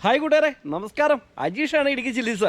Hi കൂട്ടുകാരെ, നമസ്കാരം. അജീഷാണ്, Idukki chillies.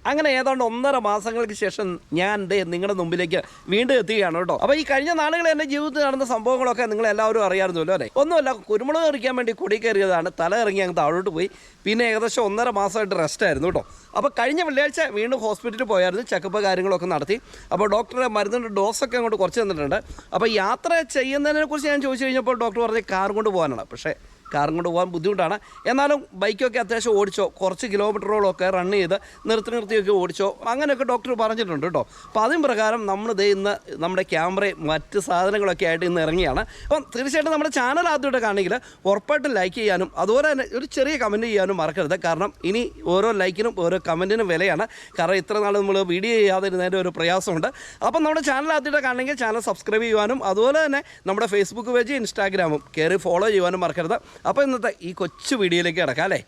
അങ്ങനെ ഏതാണ്ട് 1.5 മാസങ്ങൾക്ക് ശേഷം ഞാൻ നിങ്ങളുടെ മുമ്പിലേക്ക് വീണ്ടും എത്തുകയാണ് കേട്ടോ. അപ്പോൾ ഈ കഴിഞ്ഞ നാളുകൾ എൻ്റെ ജീവിതത്തിൽ നടന്ന സംഭവങ്ങളൊക്കെ നിങ്ങളെല്ലാവരും അറിയാമായിരുന്നല്ലോ അല്ലേ? ഒന്നുമല്ല, കുരുമുളക് എറിക്കാൻ വേണ്ടി കൊടി കയറിയതാണ്. തല ഇറങ്ങി അങ്ങ് താഴോട്ട് പോയി. പിന്നെ ഏകദേശം 1.5 മാസമായിട്ട് റെസ്റ്റ് ആയിരുന്നു കേട്ടോ. അപ്പോൾ കഴിഞ്ഞ വെള്ളിയാഴ്ച വീണ്ടും ഹോസ്പിറ്റലിൽ പോയായിരുന്നു, ചെക്കപ്പ് കാര്യങ്ങളൊക്കെ നടത്തി. അപ്പോൾ ഡോക്ടറെ മരുന്നിൻ്റെ ഡോസൊക്കെ അങ്ങോട്ട് കുറച്ച് തന്നിട്ടുണ്ട്. അപ്പോൾ യാത്ര ചെയ്യുന്നതിനെക്കുറിച്ച് ഞാൻ ചോദിച്ചു കഴിഞ്ഞപ്പോൾ ഡോക്ടർ പറഞ്ഞ് കാർ കൊണ്ട് പോകാനാണ്. പക്ഷേ കാറും കൊണ്ട് പോകാൻ ബുദ്ധിമുട്ടാണ്. എന്നാലും ബൈക്കൊക്കെ അത്യാവശ്യം ഓടിച്ചോ, കുറച്ച് കിലോമീറ്ററുകളൊക്കെ റൺ ചെയ്ത് നിർത്തിയൊക്കെ ഓടിച്ചോ, അങ്ങനെയൊക്കെ ഡോക്ടർ പറഞ്ഞിട്ടുണ്ട് കേട്ടോ. അപ്പോൾ അതിന് പ്രകാരം നമ്മൾ ഇന്ന് നമ്മുടെ ക്യാമറയും മറ്റ് സാധനങ്ങളൊക്കെ ആയിട്ട് ഇന്ന് ഇറങ്ങിയാണ്. അപ്പം തീർച്ചയായിട്ടും നമ്മുടെ ചാനൽ ആദ്യമായിട്ട് കാണെങ്കിൽ ഉറപ്പായിട്ടും ലൈക്ക് ചെയ്യാനും അതുപോലെ തന്നെ ഒരു ചെറിയ കമൻറ്റ് ചെയ്യാനും മറക്കരുത്. കാരണം ഇനി ഓരോ ലൈക്കിനും ഓരോ കമൻറ്റിനും വിലയാണ്. കാരണം ഇത്ര നാൾ നമ്മൾ വീഡിയോ ചെയ്യാതിരുന്നതിൻ്റെ ഒരു പ്രയാസമുണ്ട്. അപ്പം നമ്മുടെ ചാനൽ ആദ്യമായിട്ട് കാണണമെങ്കിൽ ചാനൽ സബ്സ്ക്രൈബ് ചെയ്യുവാനും അതുപോലെ തന്നെ നമ്മുടെ ഫേസ്ബുക്ക് പേജ് ഇൻസ്റ്റാഗ്രാമും കയറി ഫോളോ ചെയ്യുവാനും മറക്കരുത്. അപ്പോൾ ഇന്നത്തെ ഈ കൊച്ചു വീഡിയോയിലേക്ക് കിടക്കാം അല്ലേ.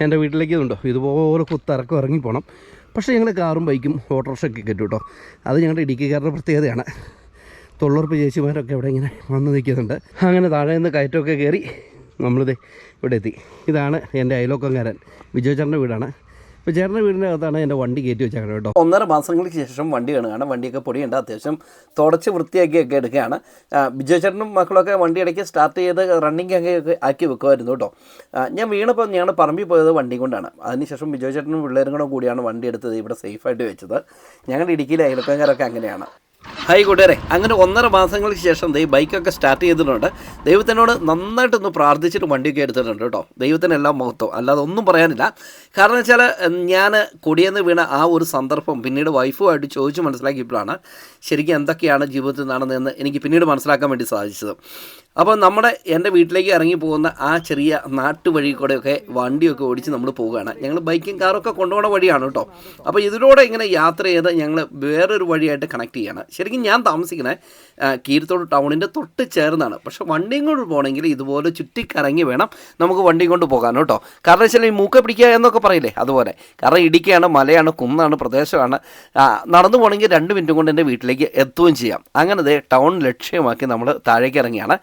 എൻ്റെ വീട്ടിലേക്ക് ഉണ്ടോ ഇതുപോലെ കുത്തിറക്കം ഇറങ്ങിപ്പോണം. പക്ഷേ ഞങ്ങൾ കാറും ബൈക്കും ഓട്ടോറിക്ഷയൊക്കെ കയറ്റും കേട്ടോ. അത് ഞങ്ങളുടെ ഇടുക്കിക്കാരുടെ പ്രത്യേകതയാണ്. തൊഴിലുറപ്പ് ചേച്ചിമാരൊക്കെ ഇവിടെ ഇങ്ങനെ വന്ന് നിൽക്കുന്നുണ്ട്. അങ്ങനെ താഴെ നിന്ന് കയറ്റമൊക്കെ കയറി നമ്മളിത് ഇവിടെ എത്തി. ഇതാണ് എൻ്റെ അയലോക്കംകാരൻ വിജയ് ചേട്ടൻ്റെ വീടാണ്. ഇപ്പോൾ ചേട്ടൻ്റെ വീടിൻ്റെ അകത്താണ് എൻ്റെ വണ്ടി കയറ്റി വെച്ചേക്കണം കേട്ടോ. 1.5 മാസങ്ങൾക്ക് ശേഷം വണ്ടി കാണുകയാണ്. വണ്ടിയൊക്കെ പൊടിയുണ്ട്, അത്യാവശ്യം തുടച്ച് വൃത്തിയാക്കിയൊക്കെ എടുക്കുകയാണ്. വിജയ് ചേട്ടനും മക്കളൊക്കെ വണ്ടി ഇടയ്ക്ക് സ്റ്റാർട്ട് ചെയ്ത് റണ്ണിങ് ഒക്കെ ആക്കി വെക്കുമായിരുന്നു കേട്ടോ. ഞാൻ വീണപ്പോൾ ഞങ്ങൾ പറമ്പിൽ പോയത് വണ്ടി കൊണ്ടാണ്. അതിനുശേഷം വിജയ് ചേട്ടനും പിള്ളേരും കൂടെ കൂടിയാണ് വണ്ടി എടുത്തത് ഇവിടെ സേഫായിട്ട് വെച്ചത്. ഞങ്ങളുടെ ഇടുക്കിയിലെ അയൽക്കാരൊക്കെ അങ്ങനെയാണ്. ഹായ് കൂട്ടുകാരെ, അങ്ങനെ 1.5 മാസങ്ങൾക്ക് ശേഷം ബൈക്കൊക്കെ സ്റ്റാർട്ട് ചെയ്തിട്ടുണ്ട്. ദൈവത്തിനോട് നന്നായിട്ടൊന്ന് പ്രാർത്ഥിച്ചിട്ട് വണ്ടിയൊക്കെ എടുത്തിട്ടുണ്ട് കേട്ടോ. ദൈവത്തിനെല്ലാം മഹത്വം, അല്ലാതെ ഒന്നും പറയാനില്ല. കാരണം വെച്ചാൽ ഞാൻ കൊടിയെന്ന് വീണ ആ ഒരു സന്ദർഭം പിന്നീട് വൈഫുമായിട്ട് ചോദിച്ച് മനസ്സിലാക്കിയപ്പോഴാണ് ശരിക്കും എന്തൊക്കെയാണ് ജീവിതത്തിൽ നടന്നതെന്ന് എനിക്ക് പിന്നീട് മനസ്സിലാക്കാൻ വേണ്ടി സാധിച്ചത്. അപ്പോൾ എൻ്റെ വീട്ടിലേക്ക് ഇറങ്ങി പോകുന്ന ആ ചെറിയ നാട്ടുവഴി കൂടെയൊക്കെ വണ്ടിയൊക്കെ ഓടിച്ച് നമ്മൾ പോവുകയാണ്. ഞങ്ങൾ ബൈക്കും കാറൊക്കെ കൊണ്ടുപോകുന്ന വഴിയാണ് കേട്ടോ. അപ്പോൾ ഇതിലൂടെ ഇങ്ങനെ യാത്ര ചെയ്ത് ഞങ്ങൾ വേറൊരു വഴിയായിട്ട് കണക്ട് ചെയ്യാണ്. ശരിക്കും ഞാൻ താമസിക്കുന്നത് കീരത്തോട് ടൗണിൻ്റെ തൊട്ട് ചേർന്നാണ്. പക്ഷേ വണ്ടിയും കൊണ്ട് പോകണമെങ്കിൽ ഇതുപോലെ ചുറ്റിക്കറങ്ങി വേണം നമുക്ക് വണ്ടിയും കൊണ്ട് പോകാൻ കേട്ടോ. കാരണം വെച്ചാൽ ഈ മൂക്ക പിടിക്കുക എന്നൊക്കെ പറയില്ലേ, അതുപോലെ. കാരണം ഇടുക്കിയാണ്, മലയാണ്, കുന്നാണ്, പ്രദേശമാണ്. നടന്നു പോകണമെങ്കിൽ 2 മിനിറ്റ് കൊണ്ട് എൻ്റെ വീട്ടിലേക്ക് എത്തുകയും ചെയ്യാം. അങ്ങനെ ടൗൺ ലക്ഷ്യമാക്കി നമ്മൾ താഴേക്ക് ഇറങ്ങിയാണ്.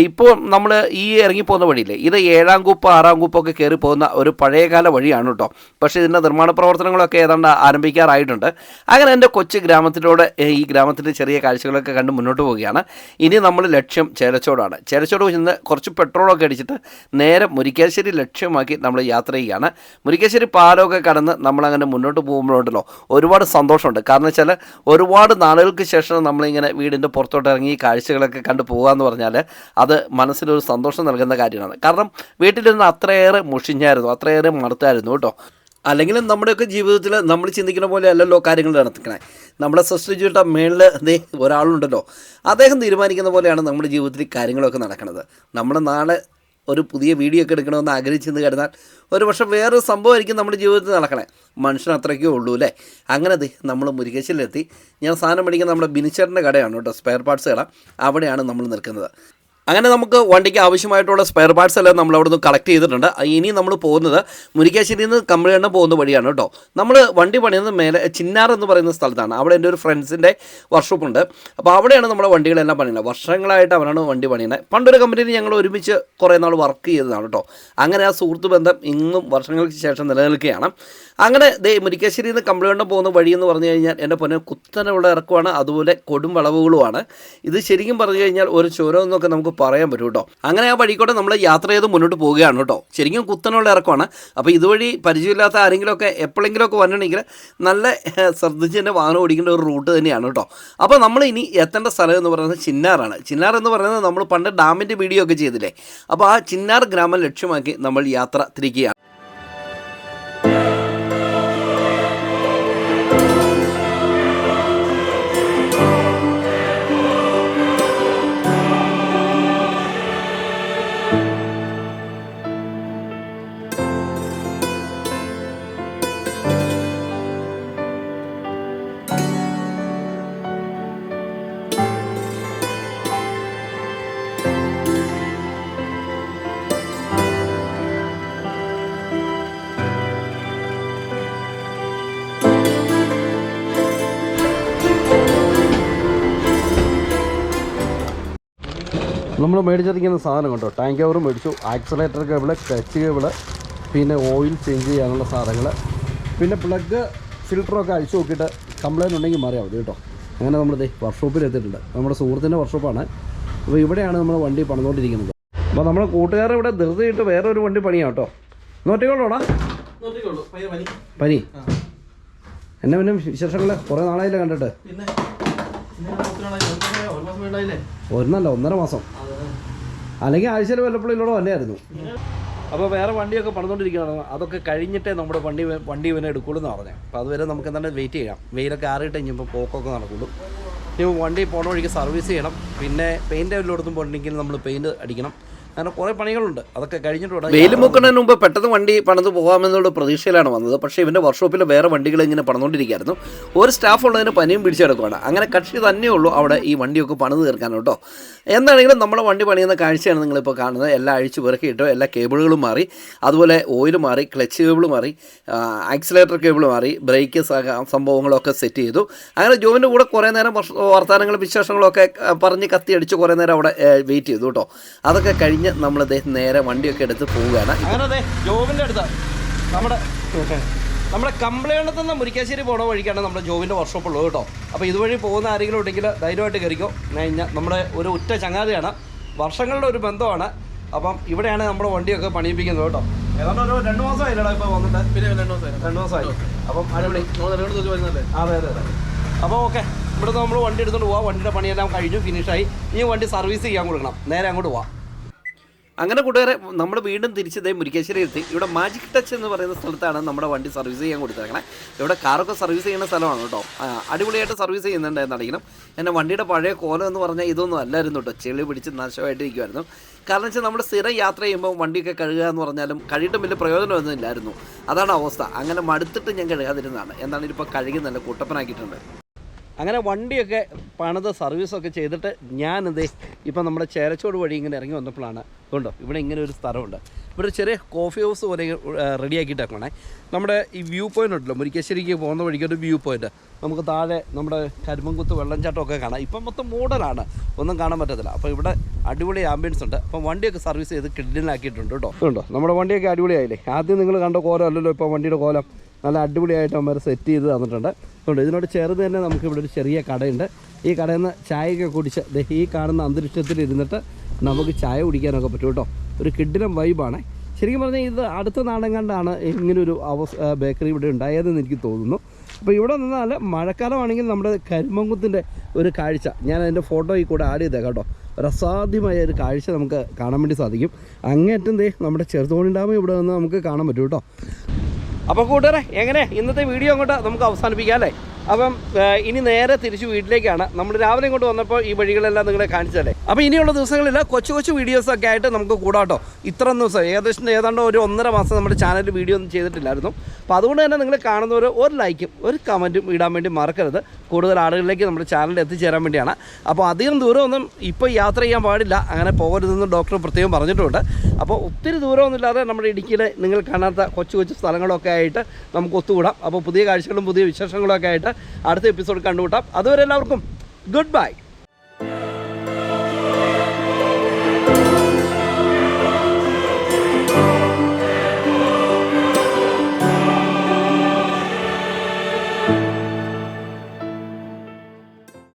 ഇപ്പോൾ നമ്മൾ ഈ ഇറങ്ങിപ്പോകുന്ന വഴിയില്ലേ, ഇത് 7-ാം കൂപ്പ് 6-ാം കൂപ്പൊക്കെ കയറി പോകുന്ന ഒരു പഴയകാല വഴിയാണ് കേട്ടോ. പക്ഷേ ഇതിൻ്റെ നിർമ്മാണ പ്രവർത്തനങ്ങളൊക്കെ ഏതാണ്ട് ആരംഭിക്കാറായിട്ടുണ്ട്. അങ്ങനെ എൻ്റെ കൊച്ചു ഗ്രാമത്തിലൂടെ ഈ ഗ്രാമത്തിൻ്റെ ചെറിയ കാഴ്ചകളൊക്കെ കണ്ട് മുന്നോട്ട് പോവുകയാണ്. ഇനി നമ്മൾ ലക്ഷ്യം ചേലച്ചോടാണ്. ചേലച്ചോട് ചെന്ന് കുറച്ച് പെട്രോളൊക്കെ അടിച്ചിട്ട് നേരെ മുരിക്കാശ്ശേരി ലക്ഷ്യമാക്കി നമ്മൾ യാത്ര ചെയ്യുകയാണ്. മുരിക്കാശ്ശേരി പാലമൊക്കെ കടന്ന് നമ്മളങ്ങനെ മുന്നോട്ട് പോകുമ്പോഴുണ്ടല്ലോ ഒരുപാട് സന്തോഷമുണ്ട്. കാരണം വെച്ചാൽ ഒരുപാട് നാളുകൾക്ക് ശേഷം നമ്മളിങ്ങനെ വീടിൻ്റെ പുറത്തോട്ട് ഇറങ്ങി ഈ കാഴ്ചകളൊക്കെ കണ്ട് പോകുക എന്ന് പറഞ്ഞാൽ അത് മനസ്സിലൊരു സന്തോഷം നൽകുന്ന കാര്യമാണ്. കാരണം വീട്ടിലിരുന്ന് അത്രയേറെ മുഷിഞ്ഞായിരുന്നു, അത്രയേറെ മടുത്തായിരുന്നു കേട്ടോ. അല്ലെങ്കിലും നമ്മുടെയൊക്കെ ജീവിതത്തിൽ നമ്മൾ ചിന്തിക്കുന്ന പോലെ അല്ലല്ലോ കാര്യങ്ങൾ നടത്തിക്കണേ. നമ്മളെ സൃഷ്ടിച്ചിട്ട മേളിൽ ഒരാളുണ്ടല്ലോ, അദ്ദേഹം തീരുമാനിക്കുന്ന പോലെയാണ് നമ്മുടെ ജീവിതത്തിൽ കാര്യങ്ങളൊക്കെ നടക്കുന്നത്. നമ്മുടെ നാളെ ഒരു പുതിയ വീഡിയോ ഒക്കെ എടുക്കണമെന്ന് ആഗ്രഹിച്ചെന്ന് കരുതാൻ ഒരു പക്ഷേ വേറൊരു സംഭവമായിരിക്കും നമ്മുടെ ജീവിതത്തിൽ നടക്കണേ. മനുഷ്യൻ അത്രയ്ക്കേ ഉള്ളൂ അല്ലേ. അങ്ങനെ നമ്മൾ മുരിക്കാശ്ശേരിയിലെത്തി. ഞാൻ സാധനം മേടിക്കുന്ന നമ്മുടെ ബിനിച്ചേട്ടൻ്റെ കടയാണ് കേട്ടോ, സ്പെയർ പാർട്സ് കട. അവിടെയാണ് നമ്മൾ നിൽക്കുന്നത്. അങ്ങനെ നമുക്ക് വണ്ടിക്ക് ആവശ്യമായിട്ടുള്ള സ്പെയർ പാർട്സ് എല്ലാം നമ്മൾ അവിടെ നിന്ന് കളക്ട് ചെയ്തിട്ടുണ്ട്. ഇനി നമ്മൾ പോകുന്നത് മുരിക്കാശ്ശേരിയിൽ നിന്ന് കമ്പളിയെണ്ണ പോകുന്ന വഴിയാണ് കേട്ടോ. നമ്മൾ വണ്ടി പണിയുന്നത് മേലെ ചിന്നാർ എന്ന് പറയുന്ന സ്ഥലത്താണ്. അവിടെ എൻ്റെ ഒരു ഫ്രണ്ട്സിൻ്റെ വർക്ക്ഷോപ്പുണ്ട്. അപ്പോൾ അവിടെയാണ് നമ്മുടെ വണ്ടികളെല്ലാം പണിയുന്നത്. വർഷങ്ങളായിട്ട് അവരാണ് വണ്ടി പണിയുന്നത്. പണ്ടൊരു കമ്പനിയിൽ ഞങ്ങൾ ഒരുമിച്ച് കുറേ നാൾ വർക്ക് ചെയ്തതാണ് കേട്ടോ. അങ്ങനെ ആ സുഹൃത്ത് ബന്ധം ഇന്നും വർഷങ്ങൾക്ക് ശേഷം നിലനിൽക്കുകയാണ്. അങ്ങനെ മുരിക്കാശ്ശേരിയിൽ നിന്ന് കമ്പളിയെണ്ണ പോകുന്ന വഴി എന്ന് പറഞ്ഞു കഴിഞ്ഞാൽ എൻ്റെ പൊന്നെ കുത്തനെയുള്ള ഇറക്കമാണ്, അതുപോലെ കൊടും വളവുകളുമാണ്. ഇത് ശരിക്കും പറഞ്ഞു കഴിഞ്ഞാൽ ഒരു ചുരം എന്നൊക്കെ നമുക്ക് പറയാൻ പറ്റും കേട്ടോ. അങ്ങനെ ആ വഴിക്കൂടെ നമ്മൾ യാത്ര ചെയ്ത് മുന്നോട്ട് പോവുകയാണ് കേട്ടോ. ശരിക്കും കുത്തനുള്ള ഇറക്കമാണ്. അപ്പോൾ ഇതുവഴി പരിചയമില്ലാത്ത ആരെങ്കിലുമൊക്കെ എപ്പോഴെങ്കിലുമൊക്കെ വന്നിട്ടുണ്ടെങ്കിൽ നല്ല ശ്രദ്ധിച്ച് തന്നെ വാഹനം ഓടിക്കേണ്ട ഒരു റൂട്ട് തന്നെയാണ് കേട്ടോ. അപ്പോൾ നമ്മൾ ഇനി എത്തേണ്ട സ്ഥലം എന്ന് പറയുന്നത് ചിന്നാറാണ്. ചിന്നാർ എന്ന് പറയുന്നത് നമ്മൾ പണ്ട് ഡാമിൻ്റെ വീഡിയോ ഒക്കെ ചെയ്തില്ലേ. അപ്പോൾ ആ ചിന്നാർ ഗ്രാമം ലക്ഷ്യമാക്കി നമ്മൾ യാത്ര തിരിക്കുകയാണ്. നമ്മൾ മേടിച്ചിരിക്കുന്ന സാധനം കേട്ടോ. ടാങ്ക് കവർ മേടിച്ചു, ആക്സലേറ്റർ കേബിള്, ക്ലച്ച് കേബിള്, പിന്നെ ഓയിൽ ചേഞ്ച് ചെയ്യാനുള്ള സാധനങ്ങൾ, പിന്നെ പ്ലഗ് ഫിൽറ്ററൊക്കെ അഴിച്ചു നോക്കിയിട്ട് കംപ്ലയിൻ്റ് ഉണ്ടെങ്കിൽ മാറിയാൽ മതി കേട്ടോ. അങ്ങനെ നമ്മളിത് വർക്ക്ഷോപ്പിൽ എത്തിയിട്ടുണ്ട്. നമ്മുടെ സുഹൃത്തിൻ്റെ വർക്ക്ഷോപ്പാണ്. അപ്പോൾ ഇവിടെയാണ് നമ്മൾ വണ്ടി പണിതുകൊണ്ടിരിക്കുന്നത്. അപ്പോൾ നമ്മുടെ കൂട്ടുകാരെ ഇവിടെ ധൃതിയിട്ട് വേറൊരു വണ്ടി പണിയാണ് കേട്ടോ. നോട്ടിക്കോളൂടാ പനി. എന്നെ പിന്നെ വിശേഷങ്ങൾ കുറേ നാളായില്ലേ കണ്ടിട്ട്? ഒന്നല്ല 1.5 മാസം, അല്ലെങ്കിൽ ആഴ്ചയിൽ വല്ലപ്പോഴും ഇല്ലോടെ തന്നെയായിരുന്നു. അപ്പോൾ വേറെ വണ്ടിയൊക്കെ പണിതുകൊണ്ടിരിക്കുകയാണ്. അതൊക്കെ കഴിഞ്ഞിട്ടേ നമ്മുടെ വണ്ടി ഇവനെ എടുക്കുള്ളൂ എന്ന് പറഞ്ഞത്. അപ്പോൾ അതുവരെ നമുക്ക് എന്തായാലും വെയിറ്റ് ചെയ്യാം. വെയിലൊക്കെ ആറിയിട്ട് കഴിഞ്ഞപ്പോൾ പോക്കൊക്കെ നടക്കുള്ളൂ. ഇനി വണ്ടി പോണ വഴിക്ക് സർവീസ് ചെയ്യണം. പിന്നെ പെയിൻ്റ് എല്ലായിടത്തും പോയിട്ടുണ്ടെങ്കിൽ നമ്മൾ പെയിൻറ്റ് അടിക്കണം. അങ്ങനെ കുറേ പണികളുണ്ട്. അതൊക്കെ കഴിഞ്ഞിട്ടുണ്ട്. വെയിൽ മുക്കുന്നതിന് മുമ്പ് പെട്ടെന്ന് വണ്ടി പണിത് പോകാമെന്നുള്ള പ്രതീക്ഷയിലാണ് വന്നത്. പക്ഷേ ഇവൻ്റെ വർക്ക്ഷോപ്പിൽ വേറെ വണ്ടികൾ ഇങ്ങനെ പണിതുകൊണ്ടിരിക്കുകയായിരുന്നു. ഒരു സ്റ്റാഫ് ഉള്ളതിന് പനിയും പിടിച്ചെടുക്കുകയാണ്. അങ്ങനെ കക്ഷി തന്നെയുള്ളൂ അവിടെ ഈ വണ്ടിയൊക്കെ പണിത് തീർക്കാൻ കേട്ടോ. എന്താണെങ്കിലും നമ്മുടെ വണ്ടി പണിയുന്ന കാഴ്ചയാണ് നിങ്ങളിപ്പോൾ കാണുന്നത്. എല്ലാം അഴിച്ച് പെറുക്കിയിട്ടോ, എല്ലാ കേബിളുകളും മാറി, അതുപോലെ ഓയിൽ മാറി, ക്ലച്ച് കേബിൾ മാറി, ആക്സിലേറ്റർ കേബിൾ മാറി, ബ്രേക്ക് സംഭവങ്ങളൊക്കെ സെറ്റ് ചെയ്തു. അങ്ങനെ ജോവിൻ്റെ കൂടെ കുറേ നേരം വർത്തമാനങ്ങളും വിശേഷങ്ങളൊക്കെ പറഞ്ഞ് കത്തിയടിച്ച് കുറേ നേരം അവിടെ വെയിറ്റ് ചെയ്തു കേട്ടോ. അതൊക്കെ കഴിഞ്ഞ് നമ്മൾ നേരെ വണ്ടിയൊക്കെ എടുത്ത് പോവുകയാണ്. അങ്ങനെ ജോബിൻ്റെ അടുത്ത് നമ്മുടെ കംപ്ലൈൻറ്റിൽ നിന്ന് മുരിക്കാശ്ശേരി പോണ വഴിക്കാണ് നമ്മുടെ ജോബിൻ്റെ വർക്ക്ഷോപ്പ് ഉള്ളത് കേട്ടോ. അപ്പോൾ ഇതുവഴി പോകുന്ന ആരെങ്കിലും ഉണ്ടെങ്കിൽ ധൈര്യമായിട്ട് കയറിക്കോ. നമ്മുടെ ഒരു ഉറ്റ ചങ്ങാതിയാണ്, വർഷങ്ങളുടെ ഒരു ബന്ധമാണ്. അപ്പം ഇവിടെയാണ് നമ്മുടെ വണ്ടിയൊക്കെ പണിയിപ്പിക്കുന്നത് കേട്ടോ. ഏതാണ്ട് ഒരു 2 മാസമായില്ലടാ ഇപ്പോൾ വന്നിട്ട്? പിന്നെ 2 മാസമായി. അപ്പം അടിപൊളി. അതെ അതെ അതെ. അപ്പോൾ ഓക്കെ, ഇവിടുന്ന് നമ്മൾ വണ്ടി എടുത്തുകൊണ്ട് പോവാം. വണ്ടിയുടെ പണിയെല്ലാം കഴിഞ്ഞു, ഫിനിഷായി. ഈ വണ്ടി സർവീസ് ചെയ്യാൻ കൊടുക്കണം. നേരെ അങ്ങോട്ട് പോവാം. അങ്ങനെ കൂട്ടുകാരെ നമ്മൾ വീണ്ടും തിരിച്ചതേ മുരിക്കാശ്ശേരി എത്തി. ഇവിടെ മാജിക് ടച്ച് എന്ന് പറയുന്ന സ്ഥലത്താണ് നമ്മുടെ വണ്ടി സർവീസ് ചെയ്യാൻ കൊടുത്തേക്കണേ. ഇവിടെ കാറൊക്കെ സർവീസ് ചെയ്യുന്ന സ്ഥലമാണ് കേട്ടോ. അടിപൊളിയായിട്ട് സർവീസ് ചെയ്യുന്നുണ്ട് എന്നറിയണം. എൻ്റെ വണ്ടിയുടെ പഴയ കോലം എന്ന് പറഞ്ഞാൽ ഇതൊന്നും അല്ലായിരുന്നു കേട്ടോ. ചെളി പിടിച്ച് നാശമായിട്ട് ഇരിക്കുമായിരുന്നു. കാരണം വെച്ചാൽ നമ്മൾ സ്ഥിരം യാത്ര ചെയ്യുമ്പോൾ വണ്ടിയൊക്കെ കഴുകുക എന്ന് പറഞ്ഞാലും കഴുകിയിട്ടും വലിയ പ്രയോജനമൊന്നും ഇല്ലായിരുന്നു. അതാണ് അവസ്ഥ. അങ്ങനെ മടുത്തിട്ട് ഞാൻ കഴുകാതിരുന്നതാണ്. എന്നാണ് ഇപ്പോൾ കഴുകി നല്ല കുട്ടപ്പനാക്കിയിട്ടുണ്ട്. അങ്ങനെ വണ്ടിയൊക്കെ പണിത് സർവീസൊക്കെ ചെയ്തിട്ട് ഞാനിത് ഇപ്പം നമ്മുടെ ചേരച്ചോട് വഴി ഇങ്ങനെ ഇറങ്ങി വന്നപ്പോഴാണ് ഉണ്ടോ ഇവിടെ ഇങ്ങനെ ഒരു സ്ഥലമുണ്ട്. ഇവിടെ ഒരു ചെറിയ കോഫി ഹൗസ് പോലെ റെഡിയാക്കിയിട്ടേക്കണേ. നമ്മുടെ ഈ വ്യൂ പോയിൻ്റ് ഉണ്ടല്ലോ, മുരിക്കാശ്ശേരിക്ക് പോകുന്ന വഴിക്കൊരു വ്യൂ പോയിൻ്റ്. നമുക്ക് താഴെ നമ്മുടെ കരിമംകുത്ത് വെള്ളച്ചാട്ടമൊക്കെ കാണാം. ഇപ്പം മൊത്തം മോഡലാണ്, ഒന്നും കാണാൻ പറ്റത്തില്ല. അപ്പോൾ ഇവിടെ അടിപൊളി ആംബിയൻസ് ഉണ്ട്. അപ്പം വണ്ടിയൊക്കെ സർവീസ് ചെയ്ത് കിഡിലാക്കിയിട്ടുണ്ട് കേട്ടോ. ഉണ്ടോ നമ്മുടെ വണ്ടിയൊക്കെ അടിപൊളിയായില്ലേ? ആദ്യം നിങ്ങൾ കണ്ട കോലം അല്ലല്ലോ ഇപ്പോൾ വണ്ടിയുടെ കോലം. നല്ല അടിപൊളിയായിട്ട് അവർ സെറ്റ് ചെയ്ത് തന്നിട്ടുണ്ട്. അതുകൊണ്ട് ഇതിനോട് ചേർന്ന് തന്നെ നമുക്കിവിടെ ഒരു ചെറിയ കടയുണ്ട്. ഈ കടയിൽ നിന്ന് ചായയൊക്കെ കുടിച്ച് ഈ കാണുന്ന അന്തരീക്ഷത്തിൽ ഇരുന്നിട്ട് നമുക്ക് ചായ കുടിക്കാനൊക്കെ പറ്റും കേട്ടോ. ഒരു കിഡിലം വൈബാണ്. ശരിക്കും പറഞ്ഞാൽ ഇത് അടുത്ത നാടൻ കണ്ടാണ് ഇങ്ങനൊരു ബേക്കറി ഇവിടെ ഉണ്ടായതെന്ന് എനിക്ക് തോന്നുന്നു. അപ്പോൾ ഇവിടെ നിന്നാൽ മഴക്കാലമാണെങ്കിൽ നമ്മുടെ കരിമംകുത്തിൻ്റെ ഒരു കാഴ്ച ഞാൻ അതിൻ്റെ ഫോട്ടോയിൽ കൂടെ ആഡ് ചെയ്തേക്കാം കേട്ടോ. ഒരു അസാധ്യമായ ഒരു കാഴ്ച നമുക്ക് കാണാൻ വേണ്ടി സാധിക്കും. അങ്ങേറ്റം നമ്മുടെ ചെറുതോണി ഡാം ഇവിടെ നിന്ന് നമുക്ക് കാണാൻ പറ്റും കേട്ടോ. അപ്പോൾ കൂട്ടുകാരെ എങ്ങനെ ഇന്നത്തെ വീഡിയോ അങ്ങോട്ട് നമുക്ക് അവസാനിപ്പിക്കാം അല്ലേ? അപ്പം ഇനി നേരെ തിരിച്ച് വീട്ടിലേക്കാണ്. നമ്മൾ രാവിലെ ഇങ്ങോട്ട് വന്നപ്പോൾ ഈ വഴികളെല്ലാം നിങ്ങളെ കാണിച്ചല്ലേ. അപ്പോൾ ഇനിയുള്ള ദിവസങ്ങളിൽ കൊച്ചു കൊച്ചു വീഡിയോസൊക്കെ ആയിട്ട് നമുക്ക് കൂടാട്ടോ. ഇത്ര ദിവസം ഏതാണ്ട് ഒരു 1.5 മാസം നമ്മുടെ ചാനലിൽ വീഡിയോ ഒന്നും ചെയ്തിട്ടില്ലായിരുന്നു. അപ്പോൾ അതുകൊണ്ട് തന്നെ നിങ്ങൾ കാണുന്നവർ ഒരു ലൈക്കും ഒരു കമൻറ്റും ഇടാൻ വേണ്ടി മറക്കരുത്. കൂടുതൽ ആളുകളിലേക്ക് നമ്മുടെ ചാനലിൽ എത്തിച്ചേരാൻ വേണ്ടിയാണ്. അപ്പോൾ അധികം ദൂരമൊന്നും ഇപ്പോൾ യാത്ര ചെയ്യാൻ പാടില്ല, അങ്ങനെ പോകരുതെന്ന് ഡോക്ടർ പ്രത്യേകം പറഞ്ഞിട്ടുണ്ട്. അപ്പോൾ ഒത്തിരി ദൂരമൊന്നുമില്ലാതെ നമ്മുടെ ഇടുക്കിയിൽ നിങ്ങൾ കാണാത്ത കൊച്ചു കൊച്ചു സ്ഥലങ്ങളൊക്കെ ആയിട്ട് നമുക്ക് ഒത്തുകൂടാം. അപ്പോൾ പുതിയ കാഴ്ചകളും പുതിയ വിശേഷങ്ങളൊക്കെ ആയിട്ട് അടുത്ത എപ്പിസോഡ് കണ്ടുകൂട്ടാം. അതുവരെ എല്ലാവർക്കും ഗുഡ് ബൈ.